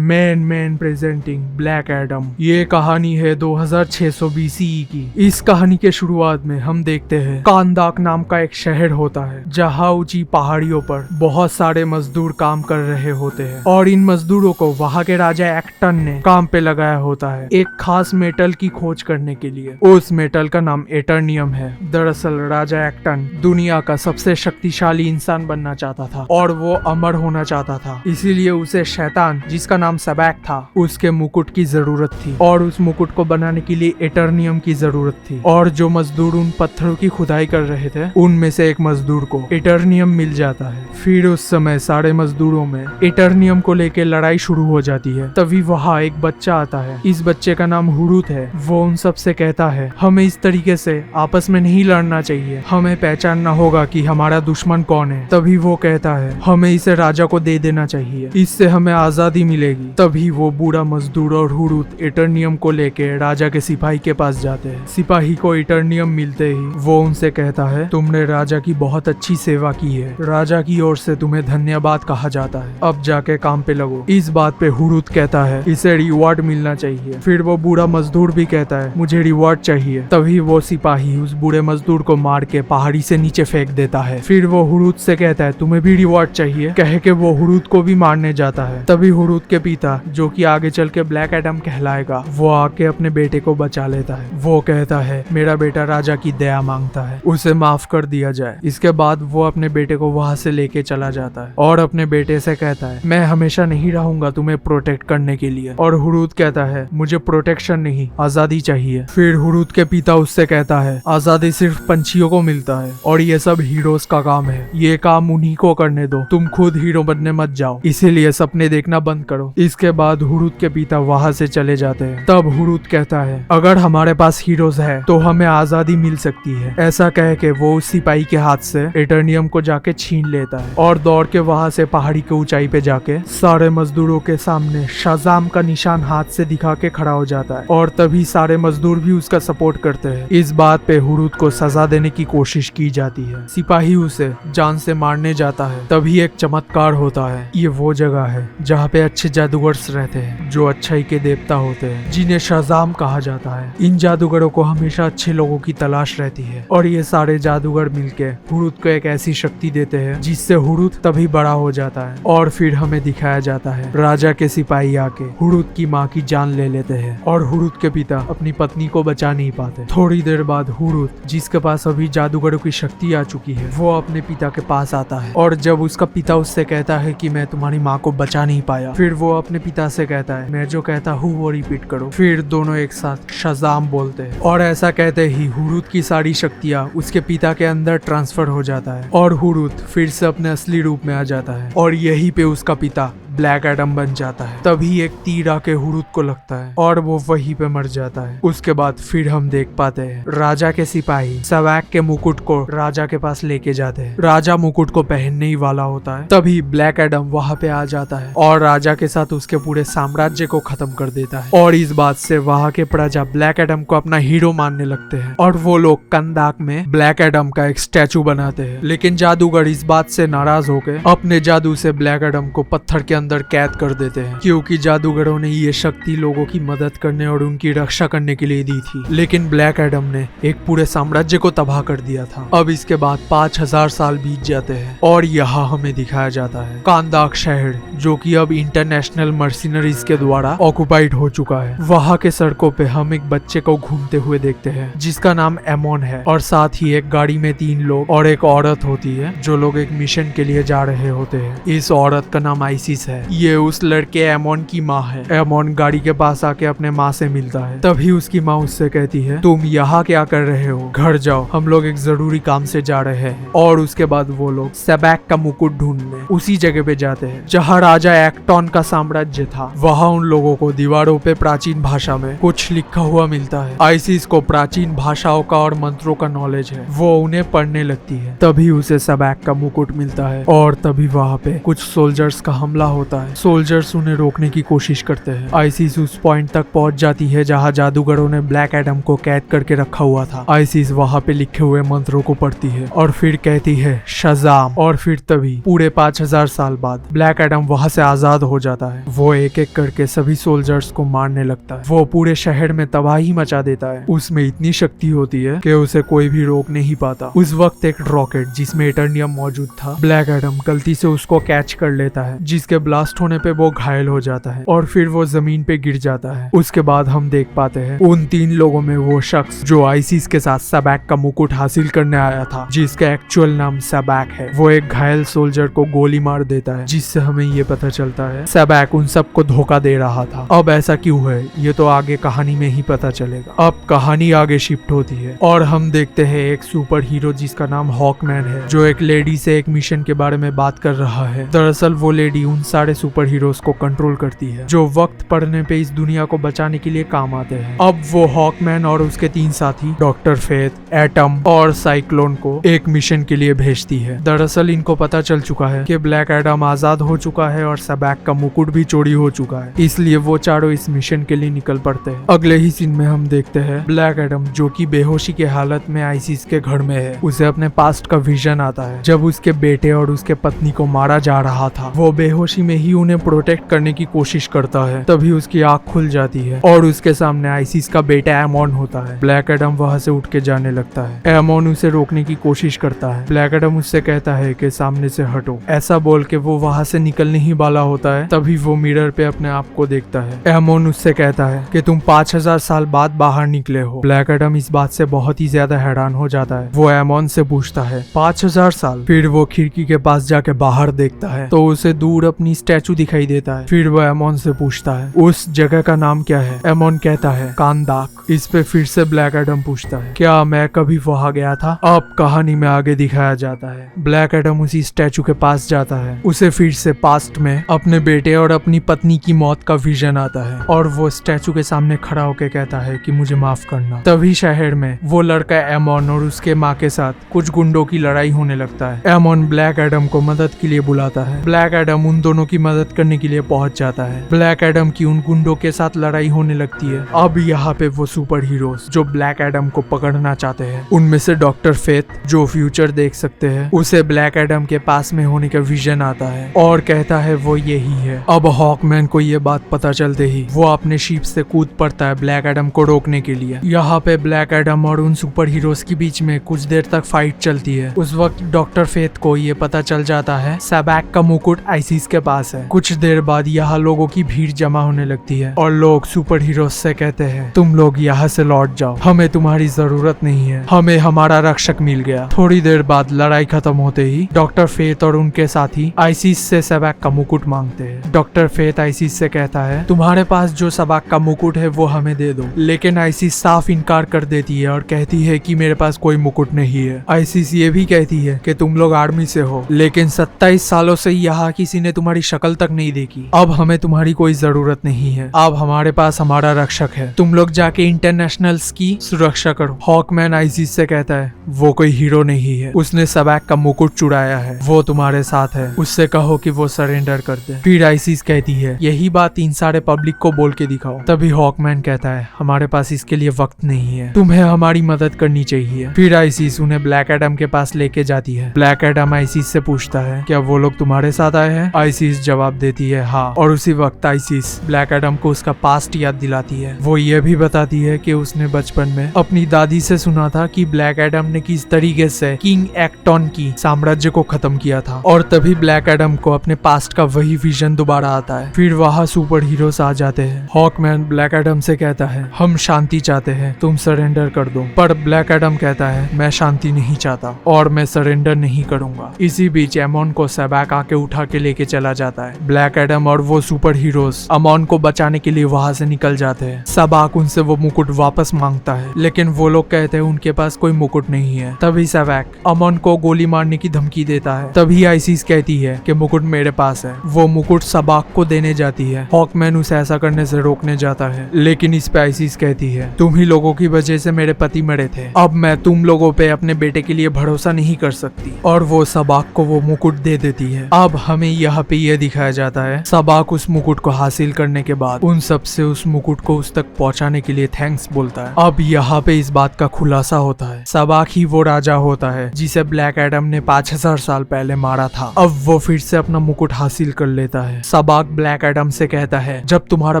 Man presenting black Adam. ये कहानी है 2600 BCE की। इस कहानी के शुरुआत में हम देखते हैं कांदाक नाम का एक शहर होता है जहाँ ऊंची पहाड़ियों पर बहुत सारे मजदूर काम कर रहे होते हैं और इन मजदूरों को वहाँ के राजा एक्टन ने काम पे लगाया होता है एक खास मेटल की खोज करने के लिए। उस मेटल का नाम एटर्नियम है। दरअसल राजा एक्टन दुनिया का सबसे शक्तिशाली इंसान बनना चाहता था और वो अमर होना चाहता था, इसीलिए उसे शैतान जिसका नाम सबैक था उसके मुकुट की जरूरत थी और उस मुकुट को बनाने के लिए एटर्नियम की जरूरत थी। और जो मजदूर उन पत्थरों की खुदाई कर रहे थे उनमें से एक मजदूर को एटर्नियम मिल जाता है। फिर उस समय सारे मजदूरों में एटर्नियम को लेकर लड़ाई शुरू हो जाती है। तभी वहाँ एक बच्चा आता है। इस बच्चे का नाम हुरुत है। वो उन सब से कहता है हमें इस तरीके से आपस में नहीं लड़ना चाहिए, हमें पहचानना होगा कि हमारा दुश्मन कौन है। तभी वो कहता है हमें इसे राजा को दे देना चाहिए, इससे हमें आजादी मिलेगी। तभी वो बूढ़ा मजदूर और हुरुत एटर्नियम को लेके राजा के सिपाही के पास जाते हैं। सिपाही को एटर्नियम मिलते ही वो उनसे कहता है तुमने राजा की बहुत अच्छी सेवा की है, राजा की ओर से तुम्हें धन्यवाद कहा जाता है, अब जाके काम पे लगो। इस बात पे हुरुत कहता है इसे रिवॉर्ड मिलना चाहिए। फिर वो बूढ़ा मजदूर भी कहता है मुझे रिवॉर्ड चाहिए। तभी वो सिपाही उस बूढ़े मजदूर को मार के पहाड़ी से नीचे फेंक देता है। फिर वो हुरुत से कहता है तुम्हें भी रिवॉर्ड चाहिए, कह के वो हुरुत को भी मारने जाता है। तभी हुरुत के पिता जो कि आगे चल के ब्लैक एडम कहलाएगा वो आके अपने बेटे को बचा लेता है। वो कहता है मेरा बेटा राजा की दया मांगता है, उसे माफ कर दिया जाए। इसके बाद वो अपने बेटे को वहां से लेके चला जाता है और अपने बेटे से कहता है मैं हमेशा नहीं रहूंगा तुम्हें प्रोटेक्ट करने के लिए। और हुरुत कहता है मुझे प्रोटेक्शन नहीं आजादी चाहिए। फिर हुरुत के पिता उससे कहता है आजादी सिर्फ पंछियों को मिलता है और ये सब हीरोज का काम है, ये काम उन्हीं को करने दो, तुम खुद हीरो बनने मत जाओ, इसीलिए सपने देखना बंद करो। इसके बाद हुरुत के पिता वहां से चले जाते हैं। तब हुरुत कहता है अगर हमारे पास हीरोज है तो हमें आजादी मिल सकती है। ऐसा कह के वो उस सिपाही के हाथ से एटर्नियम को जाके छीन लेता है और दौड़ के वहां से पहाड़ी के ऊंचाई पे जाके सारे मजदूरों के सामने शाजाम का निशान हाथ से दिखा के खड़ा हो जाता है और तभी सारे मजदूर भी उसका सपोर्ट करते हैं। इस बात पे हुरुत को सजा देने की कोशिश की जाती है। सिपाही उसे जान से मारने जाता है। तभी एक चमत्कार होता है। ये वो जगह है जहाँ पे अच्छे जादूगर्स रहते हैं जो अच्छाई के देवता होते हैं जिन्हें शाजाम कहा जाता है। इन जादूगरों को हमेशा अच्छे लोगों की तलाश रहती है और ये सारे जादूगर मिलके हुरुत को एक ऐसी शक्ति देते हैं जिससे हुरुत तभी बड़ा हो जाता है। और फिर हमें दिखाया जाता है राजा के सिपाही आके हुरुत की माँ की जान ले लेते हैं और हुरुत के पिता अपनी पत्नी को बचा नहीं पाते। थोड़ी देर बाद हुरुत जिसके पास अभी जादूगरों की शक्ति आ चुकी है वो अपने पिता के पास आता है और जब उसका पिता उससे कहता है कि मैं तुम्हारी माँ को बचा नहीं पाया, फिर वो अपने पिता से कहता है मैं जो कहता हूँ वो रिपीट करो। फिर दोनों एक साथ शाजाम बोलते हैं और ऐसा कहते ही हुरुत की सारी शक्तियाँ उसके पिता के अंदर ट्रांसफर हो जाता है और हुरुत फिर से अपने असली रूप में आ जाता है और यहीं पे उसका पिता ब्लैक एडम बन जाता है। तभी एक तीर आके हुरुत को लगता है और वो वहीं पे मर जाता है। उसके बाद फिर हम देख पाते हैं राजा के सिपाही सबैक के मुकुट को राजा के पास लेके जाते हैं। राजा मुकुट को पहनने ही वाला होता है तभी ब्लैक एडम वहाँ पे आ जाता है और राजा के साथ उसके पूरे साम्राज्य को खत्म कर देता है। और इस बात से वहाँ के प्रजा ब्लैक एडम को अपना हीरो मानने लगते हैं और वो लोग कंदाक में ब्लैक एडम का एक स्टैचू बनाते हैं। लेकिन जादूगर इस बात से नाराज होकर अपने जादू से ब्लैक एडम को पत्थर के अंदर कैद कर देते हैं क्योंकि जादूगरों ने ये शक्ति लोगों की मदद करने और उनकी रक्षा करने के लिए दी थी। लेकिन ब्लैक एडम ने एक पूरे साम्राज्य को तबाह कर दिया था। अब इसके बाद 5000 साल बीत जाते हैं और यहाँ हमें दिखाया जाता है कांदाक शहर जो कि अब इंटरनेशनल मर्सिनरीज के द्वारा ऑक्युपाइड हो चुका है। वहाँ के सड़कों पे हम एक बच्चे को घूमते हुए देखते हैं जिसका नाम एमोन है और साथ ही एक गाड़ी में 3 लोग और एक औरत होती है जो लोग एक मिशन के लिए जा रहे होते हैं। इस औरत का नाम आइसिस है। ये उस लड़के एमोन की माँ है। एमोन गाड़ी के पास आके अपने माँ से मिलता है। तभी उसकी माँ उससे कहती है तुम यहाँ क्या कर रहे हो, घर जाओ, हम लोग एक जरूरी काम से जा रहे हैं। और उसके बाद वो लोग सबैक का मुकुट ढूंढने उसी जगह पे जाते हैं जहाँ राजा एक्टन का साम्राज्य था। वहाँ उन लोगों को दीवारों पे प्राचीन भाषा में कुछ लिखा हुआ मिलता है। आइसिस को प्राचीन भाषाओं का और मंत्रों का नॉलेज है, वो उन्हें पढ़ने लगती है। तभी उसे सबैक का मुकुट मिलता है और तभी वहाँ पे कुछ सोल्जर्स का हमला होता होता है। सोल्जर्स उन्हें रोकने की कोशिश करते हैं। आइसिस उस पॉइंट तक पहुंच जाती है जहां जादूगरों ने ब्लैक एडम को कैद करके रखा हुआ था। आइसिस वहां पे लिखे हुए मंत्रों को पढ़ती है और फिर कहती है शज़ाम, और फिर तभी पूरे 5000 साल बाद ब्लैक एडम वहां से आजाद हो जाता है। वो एक एक करके सभी सोल्जर्स को मारने लगता है। वो पूरे शहर में तबाही मचा देता है। उसमें इतनी शक्ति होती है कि उसे कोई भी रोक नहीं पाता। उस वक्त एक रॉकेट जिसमें एटर्नियम मौजूद था, ब्लैक एडम गलती से उसको कैच कर लेता है, जिसके ब्लास्ट होने पे वो घायल हो जाता है और फिर वो जमीन पे गिर जाता है। उसके बाद हम देख पाते हैं उन 3 लोगों में वो शख्स जो आइसिस के साथ सबैक का मुकुट हासिल करने आया था, जिसका एक्चुअल नाम सबैक है, वो एक घायल सोल्जर को गोली मार देता है, जिससे हमें ये पता चलता है सबैक उन सबको धोखा दे रहा था। अब ऐसा क्यों है ये तो आगे कहानी में ही पता चलेगा। अब कहानी आगे शिफ्ट होती है और हम देखते हैं एक सुपर हीरो जिसका नाम हॉकमैन है, जो एक लेडी से एक मिशन के बारे में बात कर रहा है। दरअसल वो लेडी उन सारे सुपर हीरोज को कंट्रोल करती है जो वक्त पड़ने पे इस दुनिया को बचाने के लिए काम आते हैं। अब वो हॉकमैन और उसके 3 साथी डॉक्टर फेथ, एटम और साइक्लोन को एक मिशन के लिए भेजती है। दरअसल इनको पता चल चुका है कि ब्लैक एडम आजाद हो चुका है और सबैक का मुकुट भी चोरी हो चुका है, इसलिए वो चारों इस मिशन के लिए निकल पड़ते हैं। अगले ही सीन में हम देखते हैं ब्लैक एडम जो कि बेहोशी के हालत में आइसिस के घर में है। उसे अपने पास्ट का विजन आता है जब उसके बेटे और उसके पत्नी को मारा जा रहा था। वो बेहोशी में ही उन्हें प्रोटेक्ट करने की कोशिश करता है, तभी उसकी आंख खुल जाती है और उसके सामने आइसिस का बेटा एमोन होता है। ब्लैक एडम वहां से उठ के जाने लगता है। एमोन उसे रोकने की कोशिश करता है। ब्लैक एडम उससे कहता है कि सामने से हटो। ऐसा बोल के वो वहां से निकलने ही वाला होता है, तभी वो मिरर पे अपने आप को देखता है। एमोन उससे कहता है कि तुम 5000 साल बाद बाहर निकले हो। ब्लैक एडम इस बात से बहुत ही ज्यादा हैरान हो जाता है। वो एमोन से पूछता है 5000 साल? फिर वो खिड़की के पास जाके बाहर देखता है तो उसे दूर अपनी स्टैचू दिखाई देता है। फिर वो एमोन से पूछता है उस जगह का नाम क्या है? एमोन कहता है कांदाक। इस पे फिर से ब्लैक एडम पूछता है क्या मैं कभी वहां गया था? अब कहानी में आगे दिखाया जाता है ब्लैक एडम उसी स्टैचू के पास जाता है। उसे फिर से पास्ट में अपने बेटे और अपनी पत्नी की मौत का विजन आता है और वो स्टैचू के सामने खड़ा होकर कहता है कि मुझे माफ करना। तभी शहर में वो लड़का एमोन और उसके माँ के साथ कुछ गुंडों की लड़ाई होने लगता है। एमोन ब्लैक एडम को मदद के लिए बुलाता है। ब्लैक एडम उन दोनों की मदद करने के लिए पहुंच जाता है। ब्लैक एडम की उन गुंडों के साथ लड़ाई होने लगती है। अब यहाँ पे वो सुपर हीरोज जो ब्लैक एडम को पकड़ना चाहते हैं, उनमें से डॉक्टर फेथ जो फ्यूचर देख सकते हैं, उसे ब्लैक एडम के पास में होने का विजन आता है और कहता है वो यही है। अब हॉकमैन को ये बात पता चलते ही वो अपने शिप से कूद पड़ता है ब्लैक एडम को रोकने के लिए। यहाँ पे ब्लैक एडम और उन सुपर हीरोज के बीच में कुछ देर तक फाइट चलती है। उस वक्त डॉक्टर फेथ को ये पता चल जाता है सबैक का मुकुट आइसिस के पास है। कुछ देर बाद यहाँ लोगों की भीड़ जमा होने लगती है और लोग सुपर हीरोज से कहते हैं तुम लोग यहाँ से लौट जाओ, हमें तुम्हारी जरूरत नहीं है, हमें हमारा रक्षक मिल गया। थोड़ी देर बाद लड़ाई खत्म होते ही डॉक्टर फेथ और उनके साथी आइसिस से सबैक का मुकुट मांगते हैं। डॉक्टर फेथ आइसिस से कहता है तुम्हारे पास जो सबैक का मुकुट है वो हमें दे दो, लेकिन आइसिस साफ इनकार कर देती है और कहती है कि मेरे पास कोई मुकुट नहीं है। आइसिस ये भी कहती है कि तुम लोग आर्मी से हो, लेकिन 27 सालों से यहाँ किसी ने तुम्हारी शक्ल तक नहीं देखी। अब हमें तुम्हारी कोई जरूरत नहीं है, अब हमारे पास हमारा रक्षक है, तुम लोग जाके इंटरनेशनल्स की सुरक्षा करो। हॉकमैन आइसिस से कहता है वो कोई हीरो नहीं है, उसने सबैक का मुकुट चुराया है, वो तुम्हारे साथ है, उससे कहो कि वो सरेंडर कर दे। फिर आइसिस कहती है यही बात इन सारे पब्लिक को बोल के दिखाओ। तभी हॉकमैन कहता है हमारे पास इसके लिए वक्त नहीं है, तुम्हें हमारी मदद करनी चाहिए। फिर आइसिस उन्हें ब्लैक एडम के पास लेके जाती है। ब्लैक एडम आइसिस से पूछता है क्या वो लोग तुम्हारे साथ आए हैं? आइसिस जवाब देती है हाँ, और उसी वक्त आइसिस ब्लैक एडम को उसका पास्ट याद दिलाती है। वो ये भी बताती है कि उसने बचपन में अपनी दादी से सुना था कि ब्लैक एडम ने किस तरीके से किंग एक्टॉन की साम्राज्य को खत्म किया था, और तभी ब्लैक एडम को अपने पास्ट का वही विजन दोबारा आता है। फिर वहाँ सुपर हीरोज आ जाते हैं। हॉकमैन ब्लैक एडम से कहता है हम शांति चाहते हैं, तुम सरेंडर कर दो। पर ब्लैक एडम कहता है मैं शांति नहीं चाहता और मैं सरेंडर नहीं करूंगा। इसी बीच एमोन को सबैक आके उठा के लेके चला जाता है। ब्लैक एडम और वो सुपर हीरोज अमोन को बचाने के लिए वहां से निकल जाते हैं। सबैक उनसे वो मुकुट वापस मांगता है, लेकिन वो लोग कहते हैं उनके पास कोई मुकुट नहीं है। तभी सबैक अमोन को गोली मारने की धमकी देता है। तभी आइसिस कहती है कि मुकुट मेरे पास है। वो मुकुट सबैक को देने जाती है। हॉकमैन उसे ऐसा करने से रोकने जाता है, लेकिन इस पे आइसिस कहती है तुम ही लोगों की वजह से मेरे पति मरे थे, अब मैं तुम लोगों पे अपने बेटे के लिए भरोसा नहीं कर सकती। और वो सबैक को वो मुकुट दे देती है। अब हमें यहाँ पे ये दिखाया जाता है सबाक उस मुकुट को हासिल करने के बाद उन सबसे उस मुकुट को उस तक पहुंचाने के लिए थैंक्स बोलता है। अब यहाँ पे इस बात का खुलासा होता है सबाक ही वो राजा होता है जिसे ब्लैक एडम ने 5000 साल पहले मारा था। अब वो फिर से अपना मुकुट हासिल कर लेता है। सबाक ब्लैक एडम से कहता है जब तुम्हारा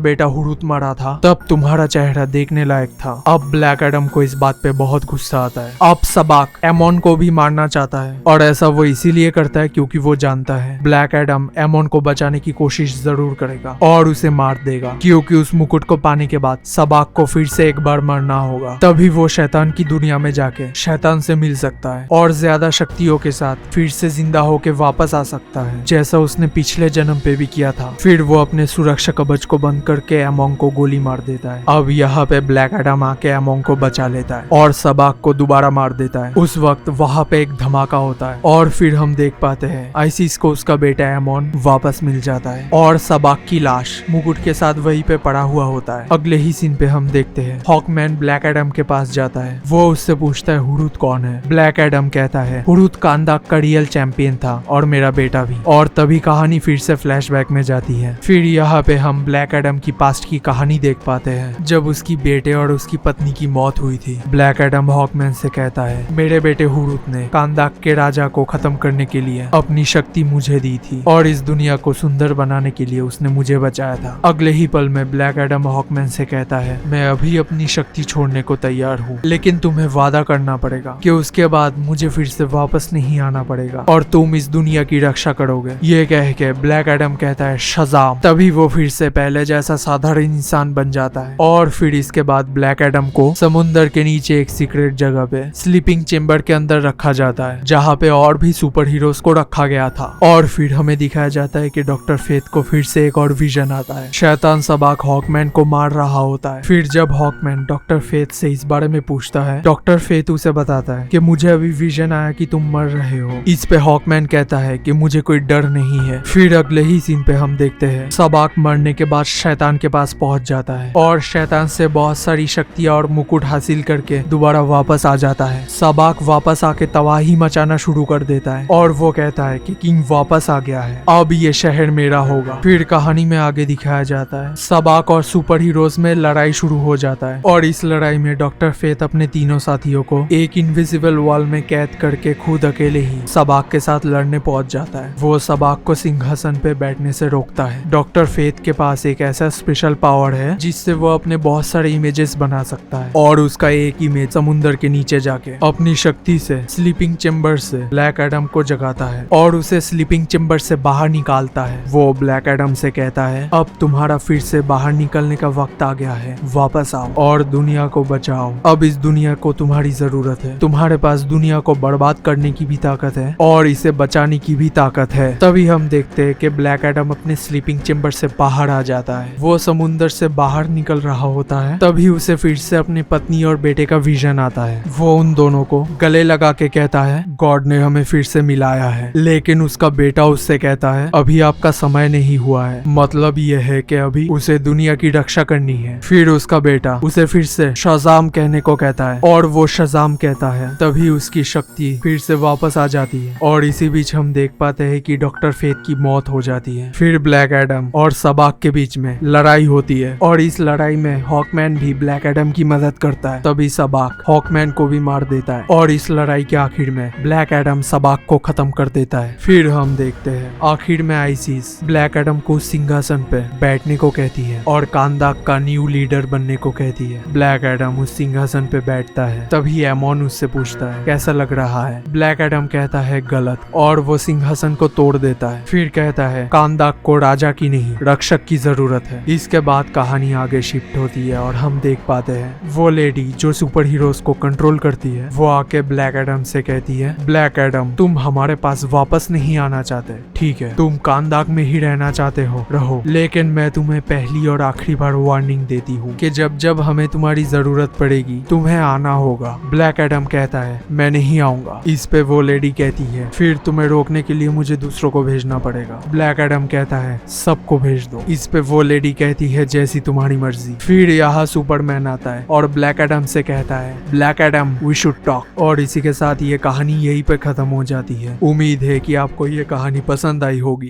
बेटा हुरुत मरा था तब तुम्हारा चेहरा देखने लायक था। अब ब्लैक एडम को इस बात पे बहुत गुस्सा आता है। अब सबाक एमोन को भी मारना चाहता है और ऐसा वो इसीलिए करता है क्योंकि वो जानता है ब्लैक एडम एमोन को बचाने की कोशिश जरूर करेगा और उसे मार देगा, क्योंकि उस मुकुट को पाने के बाद सबाक को फिर से एक बार मरना होगा। तभी वो शैतान की दुनिया में जाके शैतान से मिल सकता है और ज्यादा शक्तियों के साथ फिर से जिंदा होके वापस आ सकता है, जैसा उसने पिछले जन्म पे भी किया था। फिर वो अपने सुरक्षा कवच को बंद करके एमोंग को गोली मार देता है। अब यहाँ पे ब्लैक एडम आके एमोंग को बचा लेता है और सबाक को दोबारा मार देता है। उस वक्त वहाँ पे एक धमाका होता है और फिर हम देख पाते हैं आइसिस को उसका बेटा एमोन वापस मिल जाता है और सबाक की लाश मुकुट के साथ वहीं पे पड़ा हुआ होता है। अगले ही सीन पे हम देखते हैं हॉकमैन ब्लैक एडम के पास जाता है। वो उससे पूछता है हुरुत कौन है। ब्लैक एडम कहता है हुरुत कांदाक का रियल चैंपियन था और मेरा बेटा भी। और तभी कहानी फिर से फ्लैशबैक में जाती है। फिर यहाँ पे हम ब्लैक एडम की पास्ट की कहानी देख पाते हैं जब उसकी बेटे और उसकी पत्नी की मौत हुई थी। ब्लैक एडम हॉकमैन से कहता है मेरे बेटे हुरुत ने कांदाक के राजा को खत्म करने के लिए अपनी शक्ति मुझे दी थी और इस दुनिया को सुंदर बनाने के लिए उसने मुझे बचाया था। अगले ही पल में ब्लैक एडम हॉकमैन से कहता है मैं अभी अपनी शक्ति छोड़ने को तैयार हूँ, लेकिन तुम्हें वादा करना पड़ेगा कि उसके बाद मुझे फिर से वापस नहीं आना पड़ेगा और तुम इस दुनिया की रक्षा करोगे। ये कह के ब्लैक एडम कहता है शज़ाम। तभी वो फिर से पहले जैसा साधारण इंसान बन जाता है और फिर इसके बाद ब्लैक एडम को समुंदर के नीचे एक सीक्रेट जगह पे स्लीपिंग चेम्बर के अंदर रखा जाता है, जहाँ पे और भी सुपर हीरोज को रखा गया था। और फिर हमें दिखाया जाता है कि डॉक्टर फेथ को फिर से एक और विजन आता है। शैतान सबाक हॉकमैन को मार रहा होता है। फिर जब हॉकमैन डॉक्टर फेथ से इस बारे में पूछता है, डॉक्टर फेथ उसे बताता है कि मुझे अभी विजन आया कि तुम मर रहे हो। इस पे हॉकमैन कहता है कि मुझे कोई डर नहीं है। फिर अगले ही सीन पे हम देखते हैं सबाक मरने के बाद शैतान के पास पहुंच जाता है और शैतान से बहुत सारी शक्तियां और मुकुट हासिल करके दोबारा वापस आ जाता है। सबाक वापस आके तबाही मचाना शुरू कर देता है और वो कहता है कि किंग वापस आ गया है, अब ये शहर मेरा होगा। फिर कहानी में आगे दिखाया जाता है सबाक और सुपर हीरोज में लड़ाई शुरू हो जाता है और इस लड़ाई में डॉक्टर फेथ अपने तीनों साथियों को एक इनविजिबल वॉल में कैद करके खुद अकेले ही सबाक के साथ लड़ने पहुंच जाता है। वो सबाक को सिंहासन पे बैठने से रोकता है। डॉक्टर फेथ के पास एक ऐसा स्पेशल पावर है जिससे वो अपने बहुत सारे इमेजेस बना सकता है और उसका एक इमेज समुंदर के नीचे जाके अपनी शक्ति से स्लीपिंग चेम्बर से ब्लैक एडम को जगाता है और उसे स्लीपिंग चेम्बर से बाहर निकालता है। वो ब्लैक एडम से कहता है अब तुम्हारा फिर से बाहर निकलने का वक्त आ गया है, वापस आओ और दुनिया को बचाओ। अब इस दुनिया को तुम्हारी जरूरत है। तुम्हारे पास दुनिया को बर्बाद करने की भी ताकत है और इसे बचाने की भी ताकत है। तभी हम देखते हैं कि ब्लैक एडम अपने स्लीपिंग चेम्बर से बाहर आ जाता है। वो समुंदर से बाहर निकल रहा होता है। तभी उसे फिर से अपनी पत्नी और बेटे का विजन आता है। वो उन दोनों को गले लगा के कहता है गॉड ने हमें फिर से मिलाया है, लेकिन उसका बेटा उससे कहता है अभी आपका समय नहीं हुआ है। मतलब ये है कि अभी उसे दुनिया की रक्षा करनी है। फिर उसका बेटा उसे फिर से शज़ाम कहने को कहता है और वो शज़ाम कहता है। तभी उसकी शक्ति फिर से वापस आ जाती है और इसी बीच हम देख पाते हैं कि डॉक्टर फेथ की मौत हो जाती है। फिर ब्लैक एडम और सबाक के बीच में लड़ाई होती है और इस लड़ाई में हॉकमैन भी ब्लैक एडम की मदद करता है। तभी सबाक हॉकमैन को भी मार देता है और इस लड़ाई के आखिर में ब्लैक एडम सबाक को खत्म कर देता है। फिर हम देखते हैं आखिर में आइसिस ब्लैक एडम को सिंहासन पे बैठने को कहती है और कांदाक का न्यू लीडर बनने को कहती है। ब्लैक एडम उस सिंहासन पे बैठता है। तभी एमोन उससे पूछता है कैसा लग रहा है। ब्लैक एडम कहता है गलत और वो सिंहासन को तोड़ देता है। फिर कहता है कांदाक को राजा की नहीं रक्षक की जरूरत है। इसके बाद कहानी आगे शिफ्ट होती है और हम देख पाते हैं वो लेडी जो सुपर हीरोज को कंट्रोल करती है वो आके ब्लैक एडम से कहती है ब्लैक एडम तुम हमारे पास वापस नहीं आना चाहते, ठीक है, तुम कांदाक में ही रहना चाहते हो, रहो, लेकिन मैं तुम्हें पहली और आखिरी बार वार्निंग देती हूँ कि जब जब हमें तुम्हारी जरूरत पड़ेगी तुम्हें आना होगा। ब्लैक एडम कहता है मैं नहीं आऊंगा। इस पे वो लेडी कहती है फिर तुम्हें रोकने के लिए मुझे दूसरों को भेजना पड़ेगा। ब्लैक एडम कहता है सबको भेज दो। इस पे वो लेडी कहती है जैसी तुम्हारी मर्जी। फिर यहाँ सुपरमैन आता है और ब्लैक एडम से कहता है black Adam we should talk. और इसी के साथ ये कहानी यहीं पे खत्म हो जाती है। उम्मीद है कि आपको ये कहानी पसंद आई होगी।